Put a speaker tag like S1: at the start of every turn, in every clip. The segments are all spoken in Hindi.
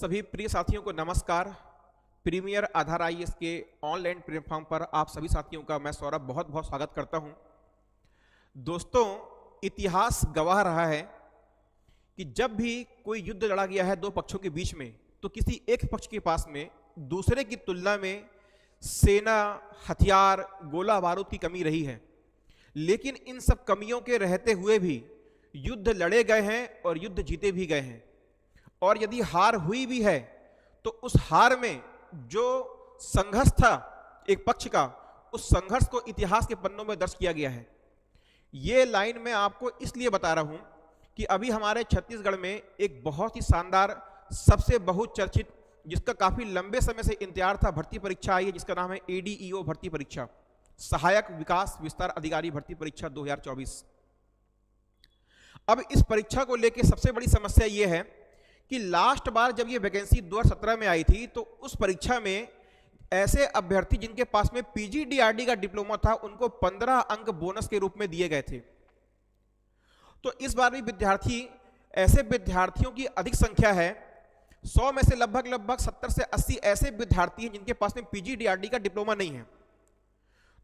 S1: सभी प्रिय साथियों को नमस्कार। प्रीमियर आधार आईएएस के ऑनलाइन प्लेटफॉर्म पर आप सभी साथियों का मैं सौरभ बहुत बहुत स्वागत करता हूं। दोस्तों, इतिहास गवाह रहा है कि जब भी कोई युद्ध लड़ा गया है दो पक्षों के बीच में, तो किसी एक पक्ष के पास में दूसरे की तुलना में सेना, हथियार, गोला बारूद की कमी रही है। लेकिन इन सब कमियों के रहते हुए भी युद्ध लड़े गए हैं और युद्ध जीते भी गए हैं। और यदि हार हुई भी है तो उस हार में जो संघर्ष था एक पक्ष का, उस संघर्ष को इतिहास के पन्नों में दर्ज किया गया है। ये लाइन मैं आपको इसलिए बता रहा हूं कि अभी हमारे छत्तीसगढ़ में एक बहुत ही शानदार, सबसे बहुचर्चित, जिसका काफी लंबे समय से इंतजार था, भर्ती परीक्षा आई है, जिसका नाम है एडीईओ भर्ती परीक्षा, सहायक विकास विस्तार अधिकारी भर्ती परीक्षा 2024। अब इस परीक्षा को लेकर सबसे बड़ी समस्या यह है कि लास्ट बार जब ये वैकेंसी 2017 में आई थी तो उस परीक्षा में ऐसे अभ्यर्थी जिनके पास में पीजीडीआरडी का डिप्लोमा था, उनको 15 अंक बोनस के रूप में दिए गए थे। तो इस बार भी ऐसे विद्यार्थियों की अधिक संख्या है। 100 में से लगभग 70 से 80 ऐसे विद्यार्थी हैं जिनके पास में पीजीडीआरडी का डिप्लोमा नहीं है।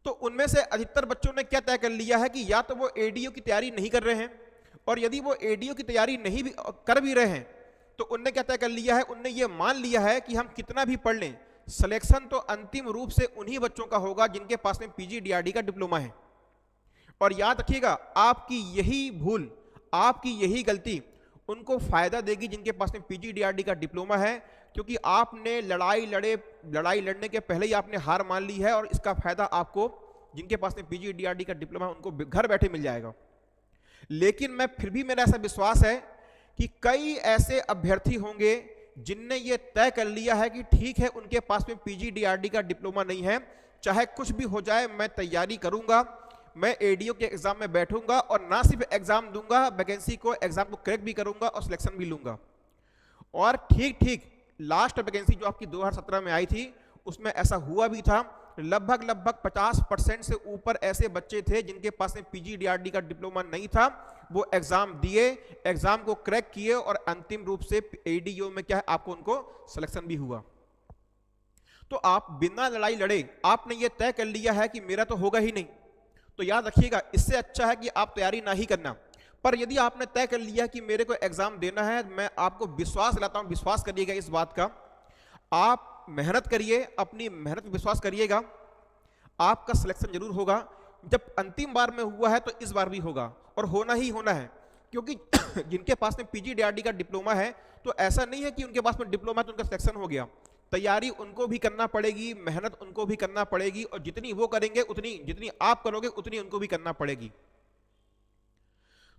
S1: तो उनमें से अधिकतर बच्चों ने क्या तय कर लिया है कि या तो वो एडीओ की तैयारी नहीं कर रहे हैं, और यदि वो एडीओ की तैयारी नहीं भी कर भी रहे हैं तो उनने क्या तय कर लिया है, उनने ये मान लिया है कि हम कितना भी पढ़ लें, सिलेक्शन तो अंतिम रूप से उन्हीं बच्चों का होगा जिनके पास में पीजीडीआरडी का डिप्लोमा है। और याद रखिएगा, आपकी यही भूल, आपकी यही गलती उनको फायदा देगी जिनके पास में पीजीडीआरडी का डिप्लोमा है, क्योंकि आपने लड़ाई लड़ने के पहले ही आपने हार मान ली है, और इसका फायदा आपको, जिनके पास में पीजीडीआरडी का डिप्लोमा है, उनको घर बैठे मिल जाएगा। लेकिन फिर भी मेरा ऐसा विश्वास है कि कई ऐसे अभ्यर्थी होंगे जिनने ये तय कर लिया है कि ठीक है, उनके पास में पीजीडीआरडी का डिप्लोमा नहीं है, चाहे कुछ भी हो जाए मैं तैयारी करूंगा, मैं एडीओ के एग्जाम में बैठूंगा और ना सिर्फ एग्जाम दूंगा, वैकेंसी को, एग्जाम को क्रैक भी करूंगा और सिलेक्शन भी लूंगा। और ठीक लास्ट वैकेंसी जो आपकी 2017 में आई थी उसमें ऐसा हुआ भी था। लगभग 50% से ऊपर ऐसे बच्चे थे जिनके पास में पीजीडीआरडी का डिप्लोमा नहीं था। वो एग्जाम दिए, एग्जाम को क्रैक किए और अंतिम रूप से एडीओ में क्या है, आपको उनको सिलेक्शन भी हुआ। तो आप बिना लड़ाई लड़े आपने ये तय कर लिया है कि मेरा तो होगा ही नहीं, तो याद रखिएगा, इससे अच्छा है कि आप तैयारी ना ही करना। पर यदि आपने तय कर लिया कि मेरे को एग्जाम देना है, मैं आपको विश्वास दिलाता हूं, विश्वास करिएगा इस बात का, आप मेहनत करिए, अपनी मेहनत पर विश्वास करिएगा, आपका सिलेक्शन जरूर होगा। जब अंतिम बार में हुआ है तो इस बार भी होगा, और होना ही होना है, क्योंकि जिनके पास में पीजीडीआरडी का डिप्लोमा है तो ऐसा नहीं है कि उनके पास में डिप्लोमा तो उनका सिलेक्शन हो गया। तैयारी उनको भी करना पड़ेगी, मेहनत उनको भी करना पड़ेगी, और जितनी वो करेंगे उतनी, जितनी आप करोगे उतनी उनको भी करना पड़ेगी।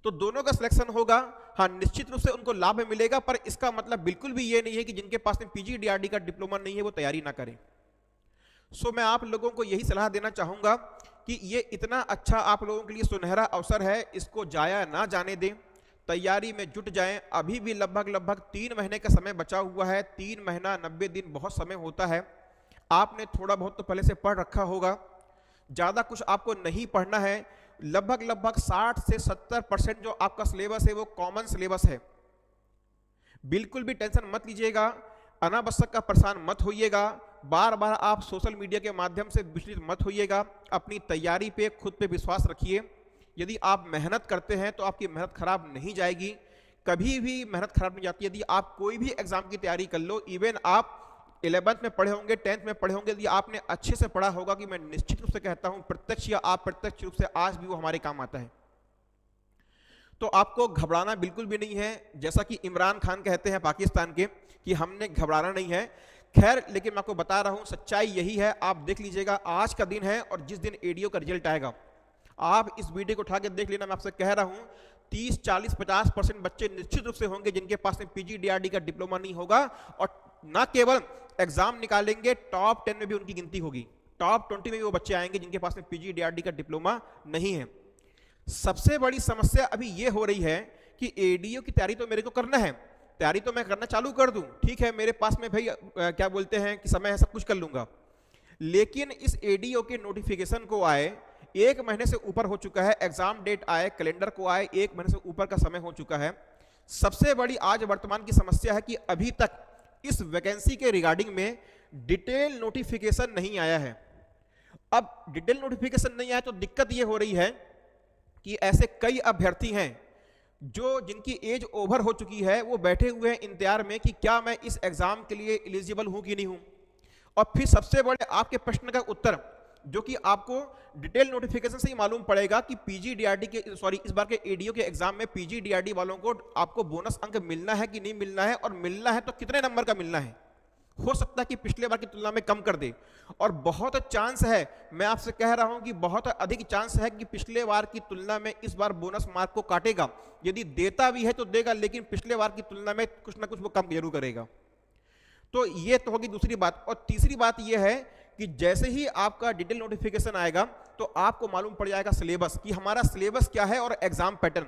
S1: तो दोनों का सिलेक्शन होगा। हाँ, निश्चित रूप से उनको लाभ मिलेगा, पर इसका मतलब बिल्कुल भी ये नहीं है कि जिनके पास में पीजीडीआरडी का डिप्लोमा नहीं है वो तैयारी ना करें। मैं आप लोगों को यही सलाह देना चाहूंगा कि ये इतना अच्छा आप लोगों के लिए सुनहरा अवसर है, इसको जाया ना जाने दें, तैयारी में जुट जाएं। अभी भी लगभग 3 महीने का समय बचा हुआ है। 3 महीना 90 दिन बहुत समय होता है। आपने थोड़ा बहुत तो पहले से पढ़ रखा होगा, ज़्यादा कुछ आपको नहीं पढ़ना है। लगभग 60 से 70% जो आपका सिलेबस है वो कॉमन सिलेबस है। बिल्कुल भी टेंशन मत लीजिएगा, अनावश्यक का परेशान मत होइएगा, बार बार आप सोशल मीडिया के माध्यम से विचलित मत होइएगा। अपनी तैयारी पे, खुद पे विश्वास रखिए। यदि आप मेहनत करते हैं तो आपकी मेहनत खराब नहीं जाएगी, कभी भी मेहनत खराब नहीं जाती। यदि आप कोई भी एग्जाम की तैयारी कर लो, इवन आप 11th में पढ़े होंगे, 10th में पढ़े होंगे, यदि आपने अच्छे से पढ़ा होगा, कि मैं निश्चित रूप से कहता हूं प्रत्यक्ष या अप्रत्यक्ष रूप से आज भी वो हमारे काम आता है। तो आपको घबराना बिल्कुल भी नहीं है। जैसा कि इमरान खान कहते हैं पाकिस्तान के कि हमने घबराना नहीं है। खैर, लेकिन मैं आपको बता रहा हूं सच्चाई यही है। आप देख लीजिएगा, आज का दिन है और जिस दिन एडीओ का रिजल्ट आएगा, आप इस वीडियो को उठा के देख लेना। मैं आपसे कह रहा हूं 30, 40, 50% बच्चे निश्चित रूप से होंगे जिनके पास में पीजीडीआरडी का डिप्लोमा नहीं होगा, और ना केवल एग्जाम निकालेंगे, टॉप 10 में भी उनकी गिनती होगी, टॉप 20 में भी वो बच्चे आएंगे जिनके पास में पीजीडीआरडी का डिप्लोमा नहीं है। सबसे बड़ी समस्या अभी ये हो रही है कि एडीओ की तैयारी तो मेरे को करना है, तैयारी तो मैं करना चालू कर दूं, ठीक है, मेरे पास में भाई क्या बोलते हैं कि समय है, सब कुछ कर लूंगा। लेकिन इस एडीओ के नोटिफिकेशन को आए 1 महीने से ऊपर हो चुका है, एग्जाम डेट आए, कैलेंडर को आए 1 महीने से ऊपर का समय हो चुका है। सबसे बड़ी आज वर्तमान की समस्या है कि अभी तक इस वैकेंसी के रिगार्डिंग में डिटेल नोटिफिकेशन नहीं आया है। अब डिटेल नोटिफिकेशन नहीं आया तो दिक्कत ये हो रही है कि ऐसे कई अभ्यर्थी हैं जो जिनकी एज ओवर हो चुकी है, वो बैठे हुए हैं इंतजार में कि क्या मैं इस एग्जाम के लिए एलिजिबल हूं कि नहीं हूं। और फिर सबसे बड़े आपके प्रश्न का उत्तर जो कि आपको डिटेल नोटिफिकेशन से ही मालूम पड़ेगा कि पीजीडीआरडी के इस बार के एडीओ के एग्जाम में पीजीडीआरडी वालों को आपको बोनस अंक मिलना है कि नहीं मिलना है, और मिलना है तो कितने नंबर का मिलना है। हो सकता है कि पिछले बार की तुलना में कम कर दे, और बहुत चांस है, मैं आपसे कह रहा हूं कि बहुत अधिक चांस है कि पिछले बार की तुलना में इस बार बोनस मार्क को काटेगा। यदि देता भी है तो देगा, लेकिन पिछले बार की तुलना में कुछ ना कुछ वो कम जरूर करेगा। तो ये तो होगी दूसरी बात। और तीसरी बात ये है कि जैसे ही आपका डिटेल नोटिफिकेशन आएगा तो आपको मालूम पड़ जाएगा सिलेबस, कि हमारा सिलेबस क्या है और एग्जाम पैटर्न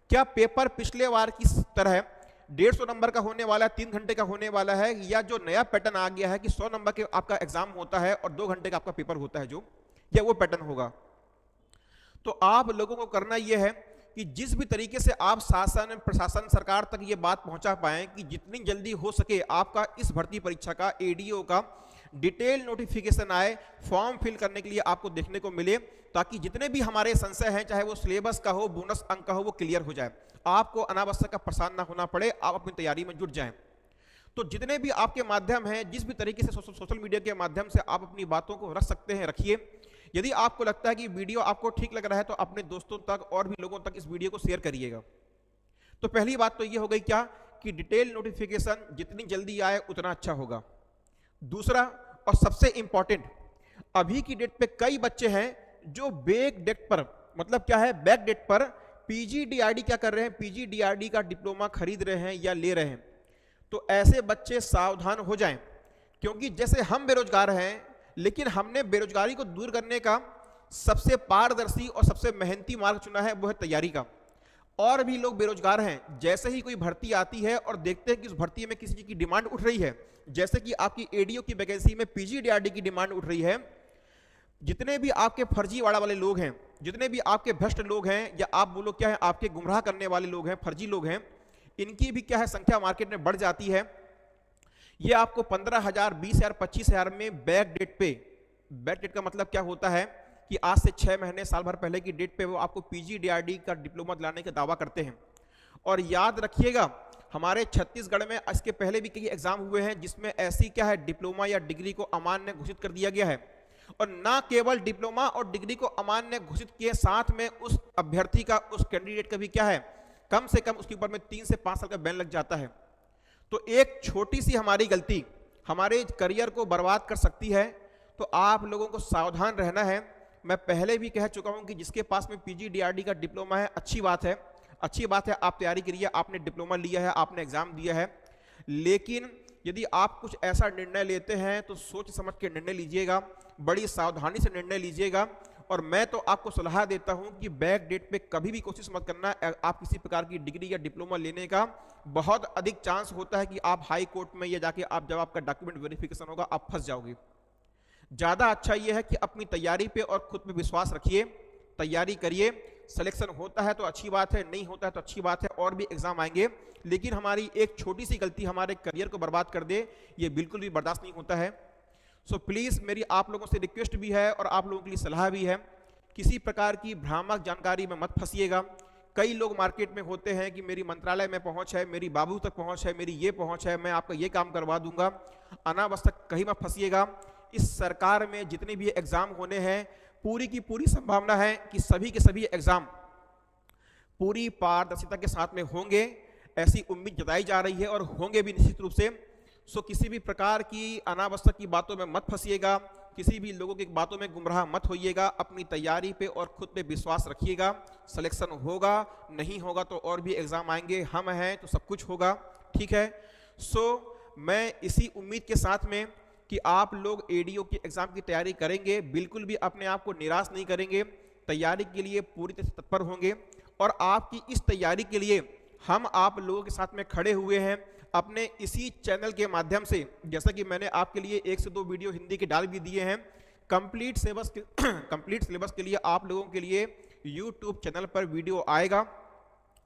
S1: क्या। पेपर पिछले बार की तरह 150 नंबर का होने वाला है, 3 घंटे का होने वाला है, या जो नया पैटर्न आ गया है कि 100 नंबर के आपका एग्जाम होता है और 2 घंटे का आपका पेपर होता है, जो या वो पैटर्न होगा। तो आप लोगों को करना यह है कि जिस भी तरीके से आप शासन प्रशासन सरकार तक ये बात पहुंचा पाएं कि जितनी जल्दी हो सके आपका इस भर्ती परीक्षा का एडीओ का डिटेल नोटिफिकेशन आए, फॉर्म फिल करने के लिए आपको देखने को मिले, ताकि जितने भी हमारे संशय हैं, चाहे वो सिलेबस का हो, बोनस अंक का हो, वो क्लियर हो जाए, आपको अनावश्यक का परेशान ना होना पड़े, आप अपनी तैयारी में जुट जाएं। तो जितने भी आपके माध्यम हैं, जिस भी तरीके से सोशल मीडिया के माध्यम से आप अपनी बातों को रख सकते हैं, रखिए। यदि आपको लगता है कि वीडियो आपको ठीक लग रहा है तो अपने दोस्तों तक और भी लोगों तक इस वीडियो को शेयर करिएगा। तो पहली बात तो ये हो गई क्या कि डिटेल नोटिफिकेशन जितनी जल्दी आए उतना अच्छा होगा। दूसरा और सबसे इंपॉर्टेंट, अभी की डेट पे कई बच्चे हैं जो बैक डेट पर, मतलब क्या है, बैक डेट पर पीजीडीआरडी क्या कर रहे हैं, पीजीडीआरडी का डिप्लोमा खरीद रहे हैं या ले रहे हैं। तो ऐसे बच्चे सावधान हो जाएं, क्योंकि जैसे हम बेरोजगार हैं, लेकिन हमने बेरोजगारी को दूर करने का सबसे पारदर्शी और सबसे मेहनती मार्ग चुना है, वो है तैयारी का। और भी लोग बेरोजगार हैं, जैसे ही कोई भर्ती आती है और देखते हैं कि उस भर्ती में किसी चीज की डिमांड उठ रही है, जैसे कि आपकी एडीओ की वैकेंसी में पीजीडीआरडी की डिमांड उठ रही है, जितने भी आपके फर्जीवाड़ा वाले लोग हैं, जितने भी आपके भ्रष्ट लोग हैं, या आप बोलो क्या है, आपके गुमराह करने वाले लोग हैं, फर्जी लोग हैं, इनकी भी क्या है संख्या मार्केट में बढ़ जाती है। ये आपको 15,000, 20,000, 25,000 में बैक डेट पे, बैक डेट का मतलब क्या होता है कि आज से 6 महीने साल भर पहले की डेट पे वो आपको पीजीडीआरडी का डिप्लोमा दिलाने का दावा करते हैं। और याद रखिएगा, हमारे छत्तीसगढ़ में इसके पहले भी कई एग्जाम हुए हैं जिसमें ऐसी क्या है डिप्लोमा या डिग्री को अमान्य घोषित कर दिया गया है। और ना केवल डिप्लोमा और डिग्री को अमान्य घोषित किए, साथ में उस अभ्यर्थी का, उस कैंडिडेट का भी क्या है, कम से कम उसके ऊपर में 3 से 5 साल का बैन लग जाता है। तो एक छोटी सी हमारी गलती हमारे करियर को बर्बाद कर सकती है। तो आप लोगों को सावधान रहना है। मैं पहले भी कह चुका हूं कि जिसके पास में पीजीडीआरडी का डिप्लोमा है, अच्छी बात है, अच्छी बात है, आप तैयारी करिए, आपने डिप्लोमा लिया है, आपने एग्जाम दिया है। लेकिन यदि आप कुछ ऐसा निर्णय लेते हैं तो सोच समझ के निर्णय लीजिएगा, बड़ी सावधानी से निर्णय लीजिएगा। और मैं तो आपको सलाह देता हूं कि बैक डेट पे कभी भी कोशिश मत करना। आप किसी प्रकार की डिग्री या डिप्लोमा लेने का बहुत अधिक चांस होता है कि आप हाई कोर्ट में या जाके आप जब आपका डॉक्यूमेंट वेरिफिकेशन होगा आप फंस जाओगे। ज्यादा अच्छा यह है कि अपनी तैयारी पे और खुद पे विश्वास रखिए, तैयारी करिए। सिलेक्शन होता है तो अच्छी बात है, नहीं होता है तो अच्छी बात है, और भी एग्जाम आएंगे। लेकिन हमारी एक छोटी सी गलती हमारे करियर को बर्बाद कर दे, ये बिल्कुल भी बर्दाश्त नहीं होता है। सो प्लीज मेरी आप लोगों से रिक्वेस्ट भी है और आप लोगों के लिए सलाह भी है, किसी प्रकार की भ्रामक जानकारी में मत फंसिएगा। कई लोग मार्केट में होते हैं कि मेरी मंत्रालय में पहुंच है, मेरी बाबू तक पहुंच है, मेरी ये पहुंच है, मैं आपका ये काम करवा दूंगा। अनावश्यक कहीं मत फंसिएगा। इस सरकार में जितने भी एग्जाम होने हैं, पूरी की पूरी संभावना है कि सभी के सभी एग्जाम पूरी पारदर्शिता के साथ में होंगे, ऐसी उम्मीद जताई जा रही है, और होंगे भी निश्चित रूप से। सो किसी भी प्रकार की अनावश्यक की बातों में मत फंसिएगा, किसी भी लोगों की बातों में गुमराह मत होइएगा। अपनी तैयारी पे और खुद पे विश्वास रखिएगा। सिलेक्शन होगा, नहीं होगा तो और भी एग्जाम आएंगे, हम हैं तो सब कुछ होगा, ठीक है। सो मैं इसी उम्मीद के साथ में कि आप लोग एडीओ की एग्जाम की तैयारी करेंगे, बिल्कुल भी अपने आप को निराश नहीं करेंगे, तैयारी के लिए पूरी तरह से तत्पर होंगे। और आपकी इस तैयारी के लिए हम आप लोगों के साथ में खड़े हुए हैं अपने इसी चैनल के माध्यम से। जैसा कि मैंने आपके लिए 1 से 2 वीडियो हिंदी के डाल भी दिए हैं। कंप्लीट सिलेबस के लिए आप लोगों के लिए यूट्यूब चैनल पर वीडियो आएगा।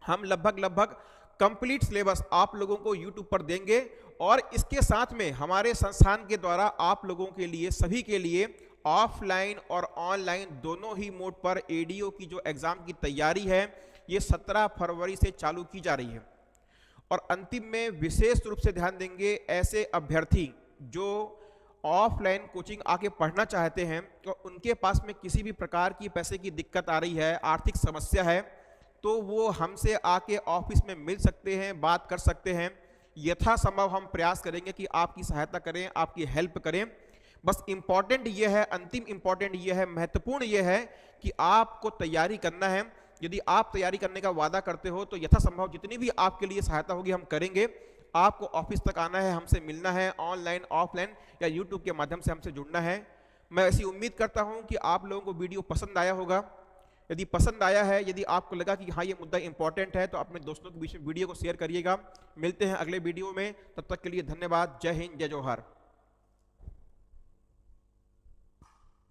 S1: हम लगभग कंप्लीट सिलेबस आप लोगों को यूट्यूब पर देंगे और इसके साथ में हमारे संस्थान के द्वारा आप लोगों के लिए, सभी के लिए ऑफलाइन और ऑनलाइन दोनों ही मोड पर एडीओ की जो एग्जाम की तैयारी है ये 17 फरवरी से चालू की जा रही है। और अंतिम में विशेष रूप से ध्यान देंगे ऐसे अभ्यर्थी जो ऑफलाइन कोचिंग आके पढ़ना चाहते हैं और उनके पास में किसी भी प्रकार की पैसे की दिक्कत आ रही है, आर्थिक समस्या है, तो वो हमसे आके ऑफिस में मिल सकते हैं, बात कर सकते हैं। यथासंभव हम प्रयास करेंगे कि आपकी सहायता करें, आपकी हेल्प करें। बस इम्पॉर्टेंट ये है, अंतिम इम्पॉर्टेंट ये है, महत्वपूर्ण ये है कि आपको तैयारी करना है। यदि आप तैयारी करने का वादा करते हो तो यथासंभव जितनी भी आपके लिए सहायता होगी हम करेंगे। आपको ऑफिस तक आना है, हमसे मिलना है, ऑनलाइन ऑफलाइन या यूट्यूब के माध्यम से हमसे जुड़ना है। मैं ऐसी उम्मीद करता हूं कि आप लोगों को वीडियो पसंद आया होगा। यदि पसंद आया है, यदि आपको लगा कि हाँ ये मुद्दा इंपॉर्टेंट है, तो अपने दोस्तों के बीच में वीडियो को शेयर करिएगा। मिलते हैं अगले वीडियो में, तब तक के लिए धन्यवाद। जय हिंद, जय जोहार।